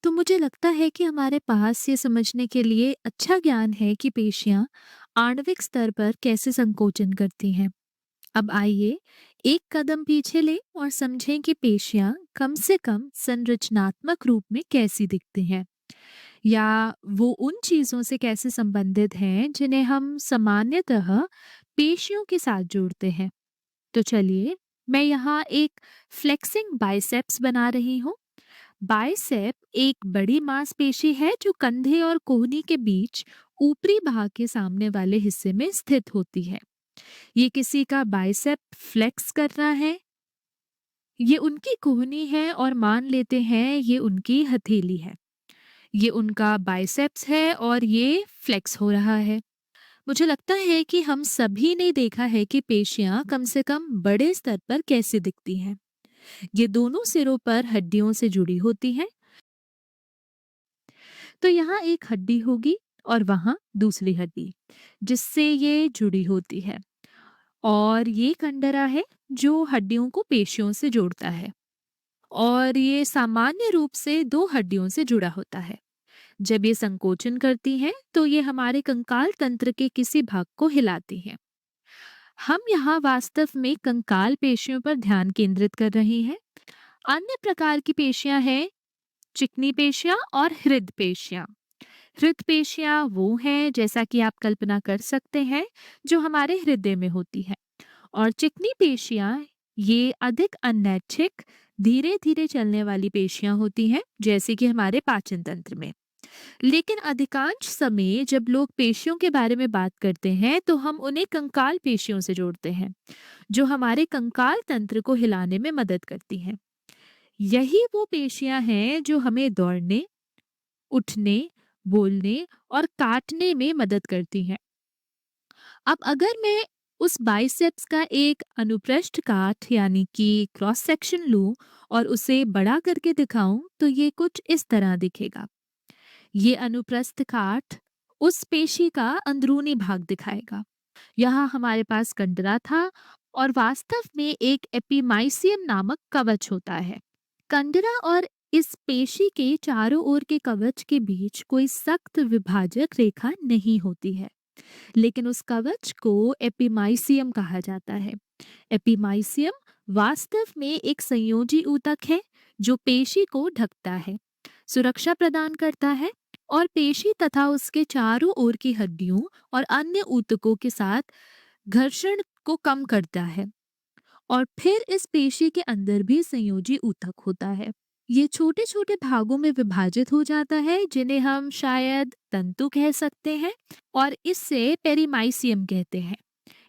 तो मुझे लगता है कि हमारे पास ये समझने के लिए अच्छा ज्ञान है कि पेशियां आणविक स्तर पर कैसे संकोचन करती हैं। अब आइए एक कदम पीछे लें और समझें कि पेशियां कम से कम संरचनात्मक रूप में कैसी दिखती हैं, या वो उन चीजों से कैसे संबंधित हैं जिन्हें हम सामान्यतः पेशियों के साथ जोड़ते हैं। तो चलिए, मैं यहाँ एक फ्लेक्सिंग बाइसेप्स बना रही हूँ। बाइसेप एक बड़ी मांसपेशी है जो कंधे और कोहनी के बीच ऊपरी भाग के सामने वाले हिस्से में स्थित होती है। ये किसी का बाइसेप फ्लेक्स करना है, ये उनकी कोहनी है, और मान लेते हैं ये उनकी हथेली है। ये उनका बाइसेप्स है और ये फ्लेक्स हो रहा है। मुझे लगता है कि हम सभी ने देखा है कि पेशियां कम से कम बड़े स्तर पर कैसे दिखती हैं। ये दोनों सिरों पर हड्डियों से जुड़ी होती हैं। तो यहाँ एक हड्डी होगी और वहाँ दूसरी हड्डी जिससे ये जुड़ी होती है, और ये कंडरा है जो हड्डियों को पेशियों से जोड़ता है, और ये सामान्य रूप से दो हड्डियों से जुड़ा होता है। जब ये संकोचन करती हैं तो ये हमारे कंकाल तंत्र के किसी भाग को हिलाती हैं। हम यहाँ वास्तव में कंकाल पेशियों पर ध्यान केंद्रित कर रहे हैं। अन्य प्रकार की पेशियां हैं चिकनी पेशियां और हृद पेशियां। हृद पेशियां वो हैं, जैसा कि आप कल्पना कर सकते हैं, जो हमारे हृदय में होती है। और चिकनी पेशियां ये अधिक अनैच्छिक, धीरे धीरे चलने वाली पेशियां होती हैं, जैसे कि हमारे पाचन तंत्र में। लेकिन अधिकांश समय जब लोग पेशियों के बारे में बात करते हैं तो हम उन्हें कंकाल पेशियों से जोड़ते हैं, जो हमारे कंकाल तंत्र को हिलाने में मदद करती हैं। यही वो पेशियां हैं जो हमें दौड़ने, उठने, बोलने और काटने में मदद करती हैं। अब अगर मैं उस बाइसेप्स का एक अनुप्रस्थ काट यानी कि क्रॉस सेक्शन लूं और उसे बड़ा करके दिखाऊं तो ये कुछ इस तरह दिखेगा। ये अनुप्रस्थ काट उस पेशी का अंदरूनी भाग दिखाएगा। यहाँ हमारे पास कंडरा था और वास्तव में एक एपिमाइसियम नामक कवच होता है। कंडरा और इस पेशी के चारों ओर के कवच के बीच कोई सख्त विभाजक रेखा नहीं होती है, लेकिन उस कवच को एपिमाइसियम कहा जाता है। एपिमाइसियम वास्तव में एक संयोजी ऊतक है जो पेशी को ढकता है, सुरक्षा प्रदान करता है और पेशी तथा उसके चारों ओर की हड्डियों और अन्य ऊतकों के साथ घर्षण को कम करता है। और फिर इस पेशी के अंदर भी संयोजी ऊतक होता है। ये छोटे छोटे भागों में विभाजित हो जाता है, जिन्हें हम शायद तंतु कह सकते हैं, और इससे पेरीमाइसियम कहते हैं।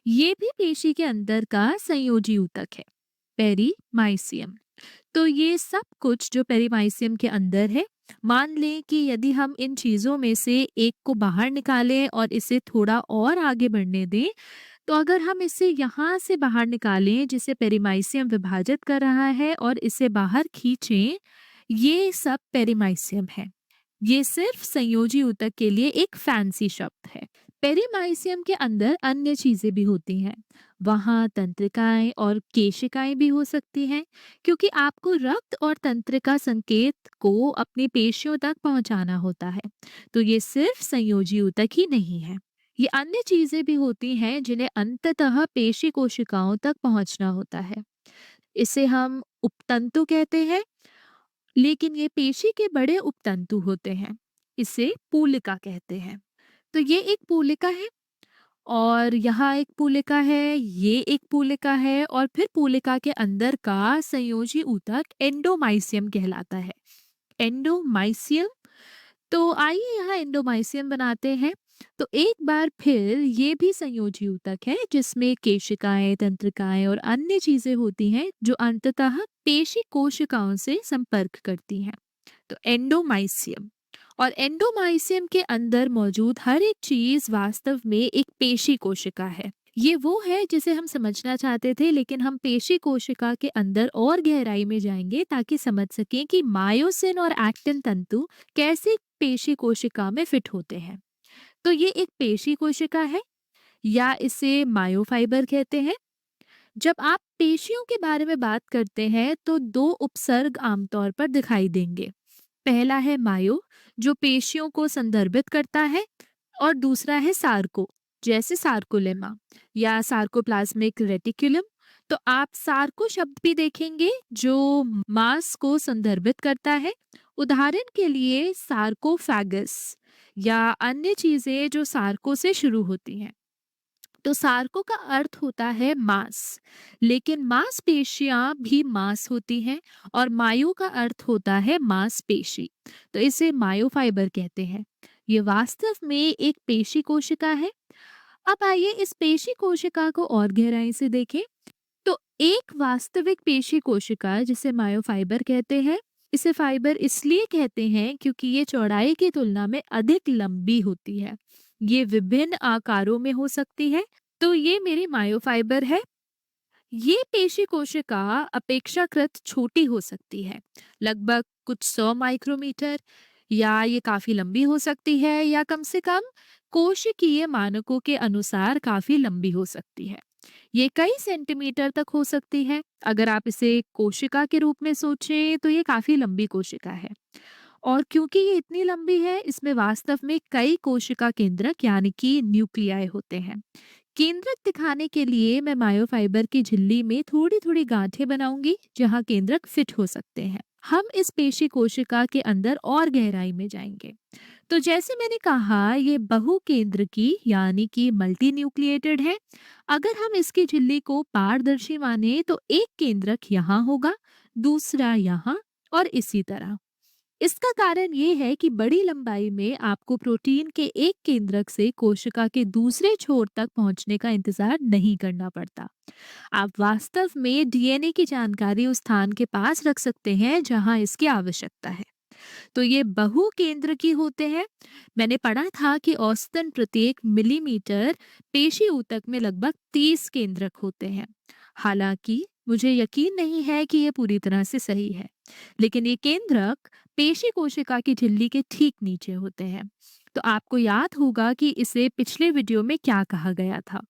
ये भी पेशी के अंदर का संयोजी ऊतक है, पेरीमाइसियम। तो ये सब कुछ जो पेरीमाइसियम के अंदर है, मान लें कि यदि हम इन चीजों में से एक को बाहर निकालें और इसे थोड़ा और आगे बढ़ने दें, तो अगर हम इसे यहाँ से बाहर निकालें जिसे पेरीमाइसियम विभाजित कर रहा है और इसे बाहर खींचें, ये सब पेरीमाइसियम है। ये सिर्फ संयोजी ऊतक के लिए एक फैंसी शब्द है। पेरीमाइसियम के अंदर अन्य चीजें भी होती हैं। वहाँ तंत्रिकाएं और केशिकाएं भी हो सकती हैं, क्योंकि आपको रक्त और तंत्रिका संकेत को अपनी पेशियों तक पहुंचाना होता है। तो ये सिर्फ संयोजी ऊतक ही नहीं है। ये अन्य चीजें भी होती हैं जिन्हें अंततः पेशी कोशिकाओं तक पहुंचना होता है। इसे हम उपतंतु कहते हैं, लेकिन ये पेशी के बड़े उपतंतु होते हैं। इसे पूलिका कहते हैं। तो ये एक पूलिका है, और यहाँ एक पूलिका है, ये एक पूलिका है, और फिर पूलिका के अंदर का संयोजी ऊतक एंडोमाइसियम कहलाता है। एंडोमाइसियम। तो आइए यहाँ एंडोमाइसियम बनाते हैं। तो एक बार फिर ये भी संयोजी ऊतक है जिसमें केशिकाएं, तंत्रिकाएं और अन्य चीजें होती हैं जो अंततः पेशी कोशिकाओं से संपर्क करती हैं। तो एंडोमाइसियम, और एंडोमाइसियम के अंदर मौजूद हर एक चीज वास्तव में एक पेशी कोशिका है। ये वो है जिसे हम समझना चाहते थे, लेकिन हम पेशी कोशिका के अंदर और गहराई में जाएंगे ताकि समझ सकें कि मायोसिन और एक्टिन तंतु कैसे पेशी कोशिका में फिट होते हैं। तो ये एक पेशी कोशिका है, या इसे मायोफाइबर कहते हैं। जब आप पेशियों के बारे में बात करते हैं तो दो उपसर्ग आमतौर पर दिखाई देंगे। पहला है मायो, जो पेशियों को संदर्भित करता है, और दूसरा है सार्को, जैसे सार्कोलेमा या सार्कोप्लाज्मिक रेटिकुलम। तो आप सार्को शब्द भी देखेंगे जो मांस को संदर्भित करता है। उदाहरण के लिए सार्कोफैगस या अन्य चीजें जो सार्को से शुरू होती हैं। तो सार्को का अर्थ होता है मांस, लेकिन मांसपेशियां भी मांस होती हैं, और मायो का अर्थ होता है मांसपेशी। तो इसे मायोफाइबर कहते हैं। ये वास्तव में एक पेशी कोशिका है। अब आइए इस पेशी कोशिका को और गहराई से देखें। तो एक वास्तविक पेशी कोशिका जिसे मायोफाइबर कहते हैं, इसे फाइबर इसलिए कहते हैं क्योंकि ये चौड़ाई की तुलना में अधिक लंबी होती है। ये विभिन्न आकारों में हो सकती है। तो ये मेरी मायोफाइबर है। ये पेशी कोशिका अपेक्षाकृत छोटी हो सकती है, लगभग कुछ 100 माइक्रोमीटर, या ये काफी लंबी हो सकती है, या कम से कम कोशिकीय मानकों के अनुसार काफी लंबी हो सकती है। ये कई सेंटीमीटर तक हो सकती है। अगर आप इसे कोशिका के रूप में सोचें तो ये काफी लंबी कोशिका है। और क्योंकि ये इतनी लंबी है, इसमें वास्तव में कई कोशिका केंद्रक यानी कि न्यूक्लियाई होते हैं। केंद्रक दिखाने के लिए मैं मायोफाइबर की झिल्ली में थोड़ी थोड़ी गांठें बनाऊंगी जहां केंद्रक फिट हो सकते हैं। हम इस पेशी कोशिका के अंदर और गहराई में जाएंगे। तो जैसे मैंने कहा, ये बहु केंद्र की यानी कि मल्टी न्यूक्लिएटेड है। अगर हम इसकी झिल्ली को पारदर्शी माने तो एक केंद्रक यहाँ होगा, दूसरा यहाँ, और इसी तरह। इसका कारण ये है कि बड़ी लंबाई में आपको प्रोटीन के एक केंद्रक से कोशिका के दूसरे छोर तक पहुंचने का इंतजार नहीं करना पड़ता। आप वास्तव में डीएनए की जानकारी उस स्थान के पास रख सकते हैं जहां इसकी आवश्यकता है। तो ये बहु केंद्र की होते हैं। मैंने पढ़ा था कि औसतन प्रत्येक मिलीमीटर पेशी ऊतक में लगभग 30 केंद्रक होते हैं। हालांकि मुझे यकीन नहीं है कि ये पूरी तरह से सही है, लेकिन ये केंद्रक पेशी कोशिका की झिल्ली के ठीक नीचे होते हैं। तो आपको याद होगा कि इसे पिछले वीडियो में क्या कहा गया था।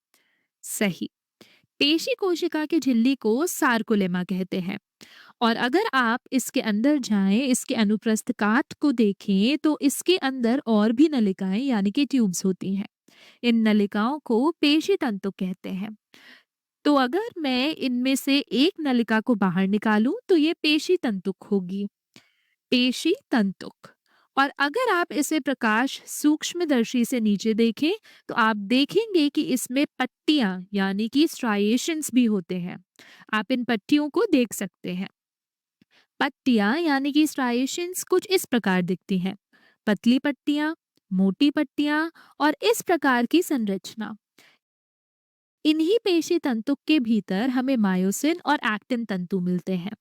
सही, पेशी कोशिका की झिल्ली को सार्कोलेमा कहते हैं। और अगर आप इसके अंदर जाएं, इसके अनुप्रस्थ काट को देखें, तो इसके अंदर और भी नलिकाएं यानी कि ट्यूब्स होती हैं। इन नलिकाओं को पेशी तंतु कहते हैं। तो अगर मैं इनमें से एक नलिका को बाहर निकालूं तो ये पेशी तंतुक होगी। पेशी तंतुक। और अगर आप इसे प्रकाश सूक्ष्मदर्शी से नीचे देखें तो आप देखेंगे कि इसमें पट्टियां यानी कि स्ट्राइएशंस भी होते हैं। आप इन पट्टियों को देख सकते हैं। पट्टियां यानी कि स्ट्राइएशंस कुछ इस प्रकार दिखती हैं। पतली पट्टियां, मोटी पट्टियां, और इस प्रकार की संरचना। इन्हीं पेशी तंतु के भीतर हमें मायोसिन और एक्टिन तंतु मिलते हैं।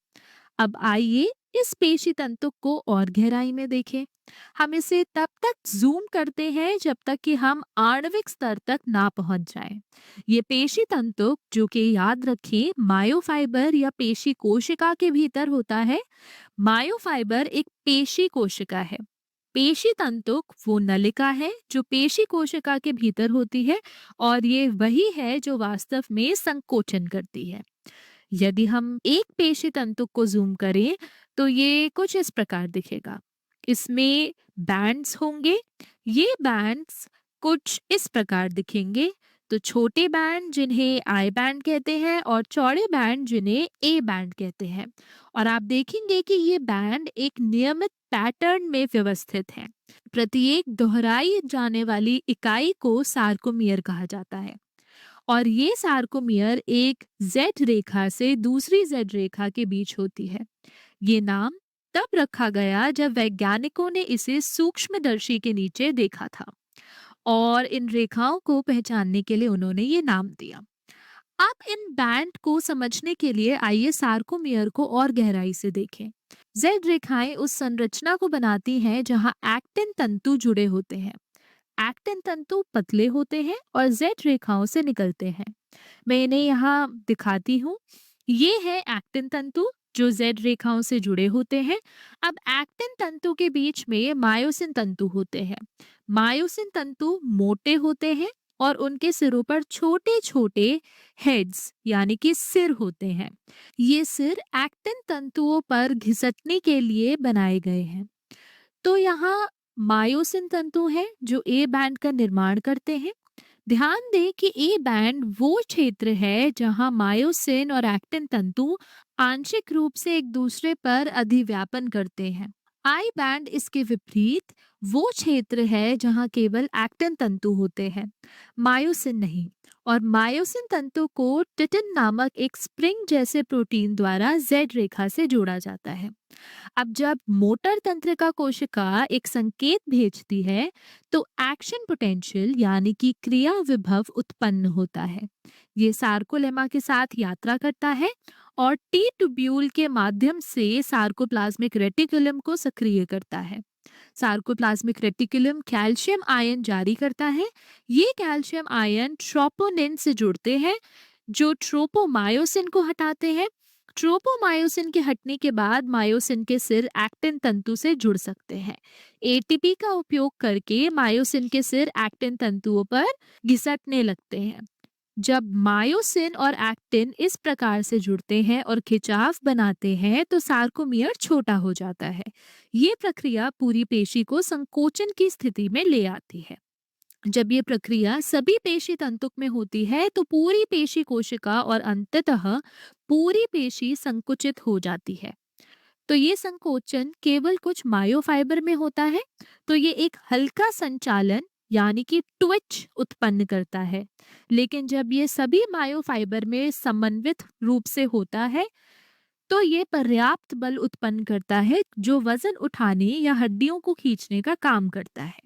अब आइए इस पेशी तंतु को और गहराई में देखें। हम इसे तब तक जूम करते हैं जब तक कि हम आणविक स्तर तक ना पहुंच जाएं। ये पेशी तंतु, जो कि याद रखें मायोफाइबर या पेशी कोशिका के भीतर होता है। मायोफाइबर एक पेशी कोशिका है। पेशी तंतुक वो नलिका है जो पेशी कोशिका के भीतर होती है, और ये वही है जो वास्तव में संकोचन करती है। यदि हम एक पेशी तंतुक को जूम करें तो ये कुछ इस प्रकार दिखेगा। इसमें बैंड्स होंगे। ये बैंड्स कुछ इस प्रकार दिखेंगे। तो छोटे बैंड जिन्हें आई बैंड कहते हैं, और चौड़े बैंड जिन्हें ए बैंड कहते हैं। और आप देखेंगे कि ये बैंड एक नियमित पैटर्न में व्यवस्थित हैं। प्रत्येक दोहराई जाने वाली इकाई को सार्कोमियर कहा जाता है। और ये सार्कोमियर एक जेड रेखा से दूसरी जेड रेखा के बीच होती है। ये नाम तब रखा गया जब वैज्ञानिकों ने इसे सूक्ष्मदर्शी के नीचे देखा था, और इन रेखाओं को पहचानने के लिए उन्होंने ये नाम दिया। अब इन बैंड को समझने के लिए आइए सार्कोमियर को और गहराई से देखें। जेड रेखाएं उस संरचना को बनाती हैं जहां एक्टिन तंतु जुड़े होते हैं। एक्टिन तंतु पतले होते हैं और जेड रेखाओं से निकलते हैं। मैं इन्हें यहाँ दिखाती हूँ। ये है एक्टिन तंतु जो जेड रेखाओं से जुड़े होते हैं। अब एक्टिन तंतु के बीच में मायोसिन तंतु होते हैं। मायोसिन तंतु मोटे होते हैं और उनके सिरों पर छोटे छोटे हेड्स यानी कि सिर होते हैं। ये सिर एक्टिन तंतुओं पर घिसटने के लिए बनाए गए हैं। तो यहाँ मायोसिन तंतु हैं जो ए बैंड का निर्माण करते हैं। ध्यान दें कि ए बैंड वो क्षेत्र है जहां मायोसिन और एक्टिन तंतु आंशिक रूप से एक दूसरे पर अधिव्यापन करते हैं। आई बैंड इसके विपरीत वो क्षेत्र है जहां केवल एक्टिन तंतु होते हैं, मायोसिन नहीं। और मायोसिन तंतु को टिटिन नामक एक स्प्रिंग जैसे प्रोटीन द्वारा जेड रेखा से जोड़ा जाता है। अब जब मोटर तंत्रिका कोशिका एक संकेत भेजती है तो एक्शन पोटेंशियल यानी कि क्रिया विभव उत्पन्न होता है। ये सार्कोलेमा के साथ यात्रा करता है और टी ट्यूब्यूल के माध्यम से सार्कोप्लाज्मिक रेटिकुलम को सक्रिय करता है। सार्कोप्लाज्मिक रेटिकुलम कैल्शियम आयन जारी करता है। ये कैल्शियम आयन ट्रोपोनिन से जुड़ते हैं जो ट्रोपोमायोसिन को हटाते हैं। ट्रोपोमायोसिन के हटने के बाद मायोसिन के सिर एक्टिन तंतु से जुड़ सकते हैं। एटीपी का उपयोग करके मायोसिन के सिर एक्टिन तंतुओं पर घिसटने लगते हैं। जब मायोसिन और एक्टिन इस प्रकार से जुड़ते हैं और खिंचाव बनाते हैं तो सार्कोमियर छोटा हो जाता है। ये प्रक्रिया पूरी पेशी को संकोचन की स्थिति में ले आती है। जब ये प्रक्रिया सभी पेशी तंतुक में होती है तो पूरी पेशी कोशिका और अंततः पूरी पेशी संकुचित हो जाती है। तो ये संकोचन केवल कुछ मायोफाइबर में होता है, तो ये एक हल्का संचालन यानी कि ट्विच उत्पन्न करता है। लेकिन जब ये सभी मायोफाइबर में समन्वित रूप से होता है तो ये पर्याप्त बल उत्पन्न करता है जो वजन उठाने या हड्डियों को खींचने का काम करता है।